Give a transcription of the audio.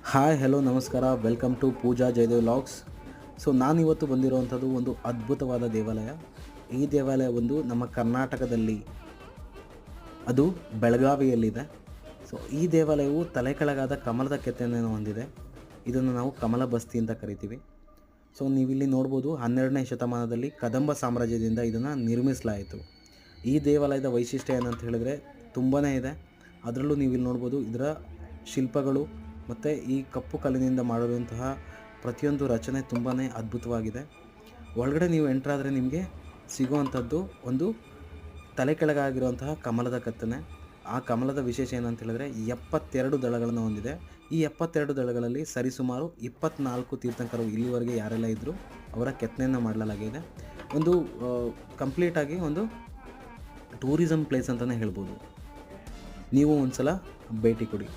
Hi hello ನಮಸ್ಕಾರ, welcome to Pooja Jayadev logs. So ನಾನಿವತ್ತು ಬಂದಿರುವಂಥದ್ದು ಒಂದು ಅದ್ಭುತವಾದ ದೇವಾಲಯ. ಈ ದೇವಾಲಯ ಒಂದು ನಮ್ಮ ಕರ್ನಾಟಕದಲ್ಲಿ, ಅದು ಬೆಳಗಾವಿಯಲ್ಲಿದೆ. ಸೊ ಈ ದೇವಾಲಯವು ತಲೆ ಕೆಳಗಾದ ಕಮಲದ ಕೆತ್ತನೆಯನ್ನು ಹೊಂದಿದೆ. ಇದನ್ನು ನಾವು ಕಮಲ ಬಸ್ತಿ ಅಂತ ಕರಿತೀವಿ. ಸೊ ನೀವಿಲ್ಲಿ ನೋಡ್ಬೋದು, 12ನೇ ಶತಮಾನದಲ್ಲಿ ಕದಂಬ ಸಾಮ್ರಾಜ್ಯದಿಂದ ಇದನ್ನು ನಿರ್ಮಿಸಲಾಯಿತು. ಈ ದೇವಾಲಯದ ವೈಶಿಷ್ಟ್ಯ ಏನಂತ ಹೇಳಿದ್ರೆ ತುಂಬಾ ಇದೆ. ಅದರಲ್ಲೂ ನೀವಿಲ್ಲಿ ನೋಡ್ಬೋದು, ಇದರ ಶಿಲ್ಪಗಳು ಮತ್ತು ಈ ಕಪ್ಪು ಕಲ್ಲಿನಿಂದ ಮಾಡಿರುವಂತಹ ಪ್ರತಿಯೊಂದು ರಚನೆ ತುಂಬಾ ಅದ್ಭುತವಾಗಿದೆ. ಒಳಗಡೆ ನೀವು ಎಂಟ್ರಾದರೆ ನಿಮಗೆ ಸಿಗುವಂಥದ್ದು ಒಂದು ತಲೆ ಕೆಳಗಾಗಿರುವಂತಹ ಕಮಲದ ಕೆತ್ತನೆ. ಆ ಕಮಲದ ವಿಶೇಷ ಏನಂತ ಹೇಳಿದ್ರೆ 72 ದಳಗಳನ್ನು ಹೊಂದಿದೆ. ಈ 72 ದಳಗಳಲ್ಲಿ ಸರಿಸುಮಾರು 24 ತೀರ್ಥಂಕರು ಇಲ್ಲಿವರೆಗೆ ಯಾರೆಲ್ಲ ಇದ್ದರೂ ಅವರ ಕೆತ್ತನೆಯನ್ನು ಮಾಡಲಾಗಿದೆ. ಒಂದು ಕಂಪ್ಲೀಟಾಗಿ ಒಂದು ಟೂರಿಸಮ್ ಪ್ಲೇಸ್ ಅಂತಲೇ ಹೇಳ್ಬೋದು. ನೀವು ಒಂದು ಸಲ ಭೇಟಿ ಕೊಡಿ.